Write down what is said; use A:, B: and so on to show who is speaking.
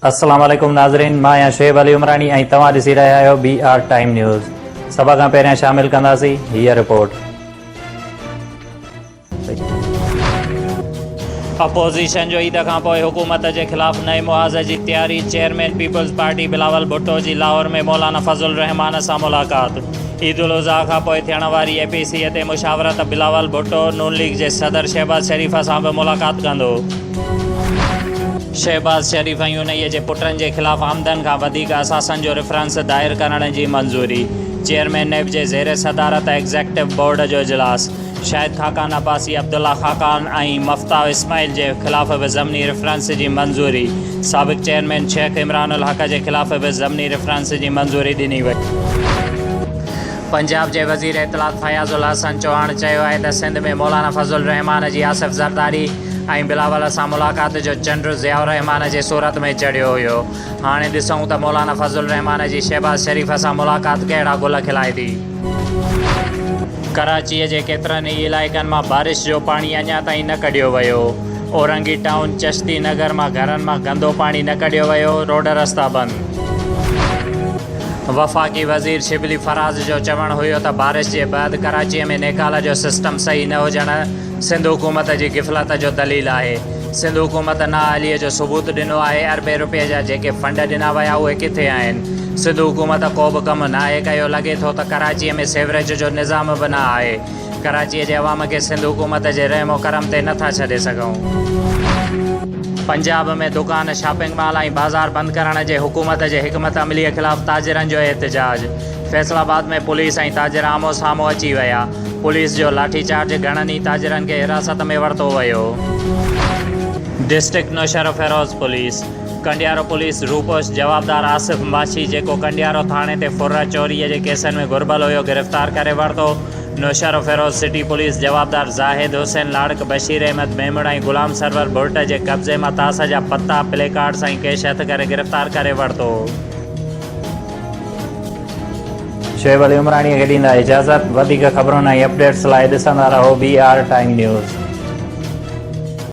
A: अस्सलाम वालेकुम नाज़रीन, मां आहियां शुएब अली उमरानी ऐं तव्हां ॾिसी रहिया आहियो BR टाइम न्यूज़। सभ खां पहिरियां शामिल कंदासीं हीअ रिपोर्ट।
B: अपोज़िशन जो ईद खां पोइ हुकूमत जे ख़िलाफ़ नए मुआज़े जी तैयारी। चेयरमैन पीपल्स पार्टी बिलावल भुट्टो जी लाहौर में मौलाना फज़लुर रहमान सां मुलाक़ात। ईद उल अज़हा खां पोइ थियण वारी APC ते मुशावरत। बिलावल भुट्टो नून लीग जे सदर शहबाज़ शरीफ़ सां बि मुलाक़ात कंदो। शहबाज़ शरीफ़ ऐं उन्हीअ जे पुटनि जे ख़िलाफ़ आमदन खां वधीक असासन जो रेफरेंस दायर करण जी मंज़ूरी। चेयरमैन नेब जे ज़ेर सदारत एग्ज़ेक्टिव बोर्ड जो इजलास। शाहिद खाकान अब्बासी, अब्दुल्ला खाकान ऐं मफ्ताह इस्माइल जे ख़िलाफ़ बि ज़मनी रेफरेंस जी मंज़ूरी। साबिक़ चेयरमैन शेख इमरान उल हक़ जे ख़िलाफ़ बि ज़मनी रेफरेंस जी मंज़ूरी ॾिनी वई। पंजाब जे वज़ीर इतलात फयाज़ उल हसन चौहान चयो आहे त सिंध में मौलाना फज़लुर रहमान जी आसिफ़ ज़रदारी ऐं बिलावल सां मुलाक़ात जो चंड ज़ियाउर रहमान जे सूरत में चढ़ियो हुयो। हाणे ॾिसूं त मौलाना फज़लुर रहमान जी शहबाज़ शरीफ़ सां मुलाक़ात कहिड़ा गुल खिलाए थी। कराचीअ जे केतिरनि ई इलाइक़नि मां बारिश जो पाणी अञा ताईं न कढियो वियो। औरंगी टाउन, चश्ती नगर मां घरनि मां गंदो पाणी न कढियो वियो। रोड रस्ता बंदि। वफ़ाक़ी वज़ीर शिबली फराज़ जो चवणु हुयो त बारिश जे बैदि कराचीअ में नेकाल जो सिस्टम सही न हुजणु सिंध हुकूमत जी गिफ़लत जो दलील आहे। सिंध हुकूमत नाअहलीअ जो सबूत ॾिनो आहे। अरबे रुपए जा जेके फंड ॾिना विया उहे किथे आहिनि। सिंध हुकूमत को बि कमु नाहे कयो। लॻे थो त कराचीअ में सेवरेज जो निज़ाम बि न आहे। कराचीअ जे अवाम खे सिंध हुकूमत जे रहमो करम ते नथा छॾे सघूं। पंजाब में दुकान, शॉपिंग मॉल ऐं बाज़ार बंदि करण जे हुकूमत जे हिकमत अमलीअ ख़िलाफ़ ताजिरनि जो एहतिजाज। फैसलाबाद में पुलिस ऐं ताजिर आमो साम्हूं अची विया। पुलिस जो लाठीचार्ज, घणनि ई ताजिरनि खे हिरासत में वरितो वियो। District Naushahro Feroze police. Kandiaro police रूपोश जवाबदार आसिफ़ माशी, जेको कंडियारो थाणे ते फुर्र चोरीअ जे केसनि में घुर्बल हुयो, गिरफ़्तार करे वरितो। नौशहर फ़िरोज़ सिटी पुलिस जवाबदार ज़ाहिद हुसैन, लाड़क बशीर अहमद मेमण ऐं गुलाम सरवर बुर्ट जे कब्ज़े मां तास जा पता, प्ले कार्ड्स ऐं कैश हथ करे गिरफ़्तार करे वरितो।
A: शुएब अली उमरानी खे ॾींदा इजाज़त। वधीक ख़बरुनि ऐं अपडेट्स लाइ ॾिसंदा रहो BR टाइम न्यूज़।